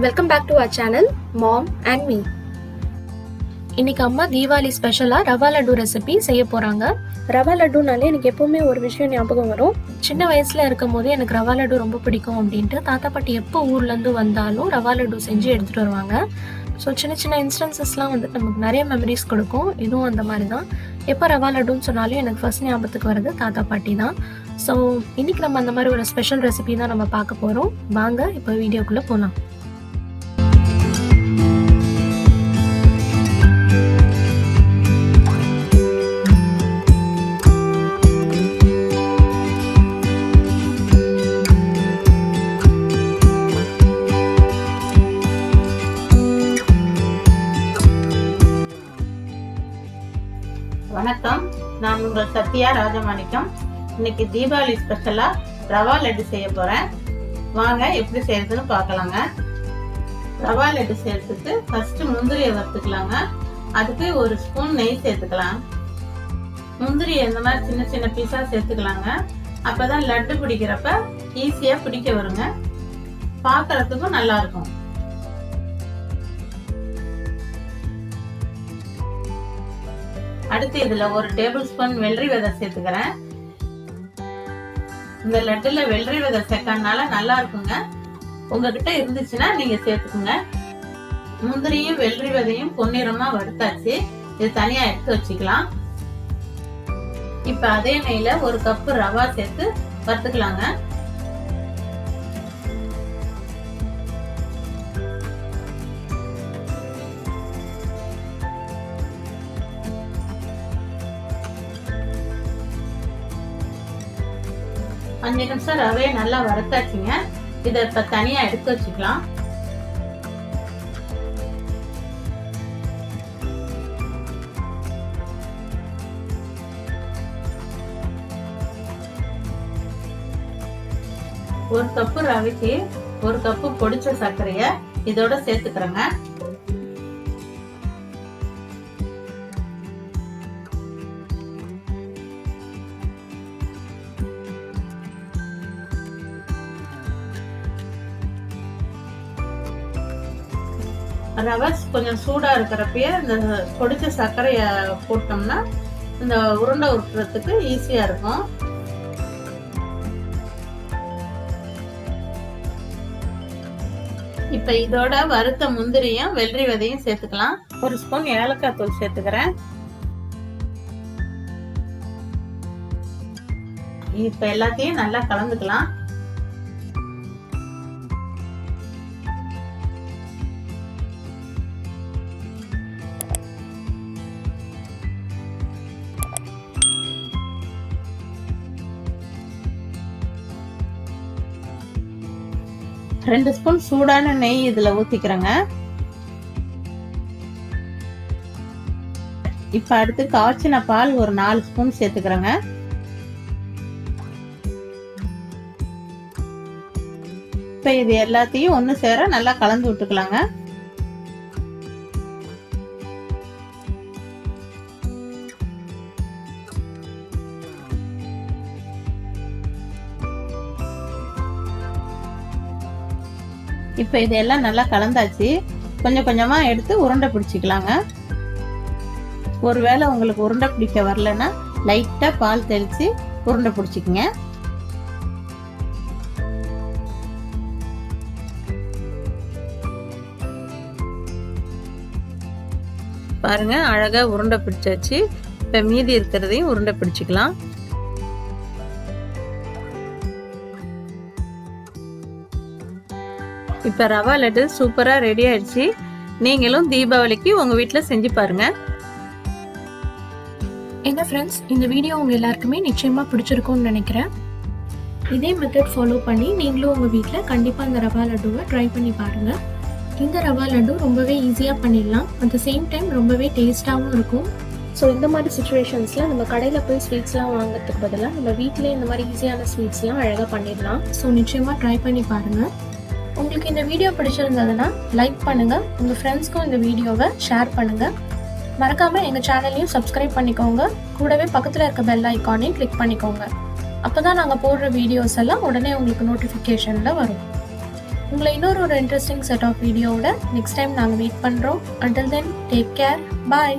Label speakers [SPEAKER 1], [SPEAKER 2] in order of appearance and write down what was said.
[SPEAKER 1] Welcome back to our channel, Mom and Me. இன்னைக்கு அம்மா தீபாவளி ஸ்பெஷலா ரவா லட்டு ரெசிபி செய்ய போறாங்க. ரவா லட்டுனாலே எனக்கு எப்பவுமே ஒரு விஷயம் ஞாபகம் வரும். சின்ன வயசுல இருக்கும் போது எனக்கு ரவா லட்டு ரொம்ப பிடிக்கும் அப்படின்ட்டு தாத்தா பாட்டி எப்போ ஊர்ல இருந்து வந்தாலும் ரவா லட்டு செஞ்சு எடுத்துட்டு வருவாங்க. ஸோ சின்ன சின்ன இன்ஸ்டன்சஸ்லாம் வந்து நமக்கு நிறைய மெமரிஸ் கொடுக்கும். இதுவும் அந்த மாதிரி தான். எப்போ ரவா லட்டுன்னு சொன்னாலும் எனக்கு ஃபர்ஸ்ட் ஞாபகத்துக்கு வர்றது தாத்தா பாட்டி தான். ஸோ இன்னைக்கு நம்ம அந்த மாதிரி ஒரு ஸ்பெஷல் ரெசிபி தான் நம்ம பார்க்க போறோம். வாங்க இப்போ வீடியோக்குள்ள போகலாம்.
[SPEAKER 2] வணக்கம், நான் உங்கள் சத்யா ராஜமாணிக்கம். இன்னைக்கு தீபாவளி ஸ்பெஷலா ரவா லட்டு செய்ய போறேன். வாங்க எப்படி செய்யறதுன்னு பார்க்கலாங்க. ரவா லட்டு செய்யறதுக்கு ஃபர்ஸ்ட் முந்திரியை வறுத்துக்கலாங்க. அதுக்கு ஒரு ஸ்பூன் நெய் சேர்த்துக்கலாம். முந்திரியை இந்த மாதிரி சின்ன சின்ன பீஸா சேர்த்துக்கலாங்க. அப்பதான் லட்டு பிடிக்கிறப்ப ஈஸியா பிடிக்க வருங்க. பார்க்கறதுக்கும் நல்லா இருக்கும். அடுத்து இதுல ஒரு டேபிள் ஸ்பூன் வெள்ளரி விதை சேர்த்துக்கிறேன். இந்த லட்டுல வெள்ளரி விதை சேர்க்கறதுனால நல்லா இருக்குங்க. உங்ககிட்ட இருந்துச்சுன்னா நீங்க சேர்த்துக்குங்க. முந்திரியும் வெள்ளரி விதையும் பொன்னிறமா வறுத்தாச்சு. இது தனியா எடுத்து வச்சுக்கலாம். இப்ப அதே நெய்ல ஒரு கப்பு ரவா சேர்த்து வறுத்துக்கலாங்க. அஞ்சு நிமிஷம் ரவையை நல்லா வறுத்தாச்சுங்க. இதை இப்ப தனியா எடுத்து வச்சுக்கலாம். ஒரு கப்பு ரவைக்கு ஒரு கப்பு பொடிச்ச சர்க்கரைய இதோட சேர்த்துக்கிறேங்க. ரவை கொஞ்சம் சூடா இருக்கிறப்பயே இந்த பொடிச்ச சர்க்கரைய போட்டோம்னா இந்த உருண்டை உருட்டுறதுக்கு ஈஸியா இருக்கும். இப்ப இதோட வறுத்த முந்திரியும் வெள்ளரி விதையும் சேர்த்துக்கலாம். ஒரு ஸ்பூன் ஏலக்காய் தூள் சேர்த்துக்கிறேன். இப்ப எல்லாத்தையும் நல்லா கலந்துக்கலாம். ரெண்டு ஸ்பூன் சூடான நெய் இதுல ஊத்திக்கிறேங்க. இப்ப அடுத்து காய்ச்சின பால் ஒரு 4 ஸ்பூன் சேர்த்துக்கிறேங்க. இப்ப இது எல்லாத்தையும் ஒண்ணு சேர நல்லா கலந்து விட்டுக்கலாங்க. இப்ப இதெல்லாம் நல்லா கலந்தாச்சு. கொஞ்சம் கொஞ்சமா எடுத்து உருண்டை பிடிச்சிக்கலாங்க. ஒருவேளை உங்களுக்கு உருண்டை பிடிக்க வரலன்னா லைட்டா பால் தெளிச்சு உருண்டை பிடிச்சிக்கங்க. பாருங்க, அழகா உருண்டை பிடிச்சாச்சு. இப்ப மீதி இருக்கிறதையும் உருண்டை பிடிச்சிக்கலாம். இப்ப ரவா லட்டு சூப்பரா ரெடி ஆயிடுச்சு. நீங்களும் தீபாவளிக்கு உங்க வீட்டுல செஞ்சு பாருங்க.
[SPEAKER 1] என்ன ஃப்ரெண்ட்ஸ், இந்த வீடியோ உங்க எல்லாருக்குமே நிச்சயமா பிடிச்சிருக்கும்னு நினைக்கிறேன். இதே மெத்தட் ஃபாலோ பண்ணி நீங்களும் உங்க வீட்டுல கண்டிப்பா இந்த ரவா லட்டுவை ட்ரை பண்ணி பாருங்க. இந்த ரவா லட்டு ரொம்பவே ஈஸியா பண்ணிடலாம். அட் த சேம் டைம் ரொம்பவே டேஸ்டாகவும் இருக்கும். ஸோ இந்த மாதிரி சுச்சுவேஷன்ஸில் நம்ம கடையில் போய் ஸ்வீட்ஸ்லாம் வாங்குறதுக்கு பதிலாக நம்ம வீட்டிலே இந்த மாதிரி ஈஸியான ஸ்வீட்ஸ்லாம் அழகாக பண்ணிடலாம். ஸோ நிச்சயமாக ட்ரை பண்ணி பாருங்கள். உங்களுக்கு இந்த வீடியோ பிடிச்சிருந்ததுன்னா லைக் பண்ணுங்கள். உங்கள் ஃப்ரெண்ட்ஸ்க்கும் இந்த வீடியோவை ஷேர் பண்ணுங்கள். மறக்காமல் எங்கள் சேனலையும் சப்ஸ்கிரைப் பண்ணிக்கோங்க. கூடவே பக்கத்தில் இருக்க பெல் ஐக்கானையும் கிளிக் பண்ணிக்கோங்க. அப்போ தான் நாங்கள் போடுற வீடியோஸ் எல்லாம் உடனே உங்களுக்கு நோட்டிஃபிகேஷனில் வரும். உங்களை இன்னொரு ஒரு இன்ட்ரெஸ்டிங் செட் ஆஃப் வீடியோவோட நெக்ஸ்ட் டைம் நாங்கள் வெயிட் பண்ணுறோம். Until then, take care. Bye.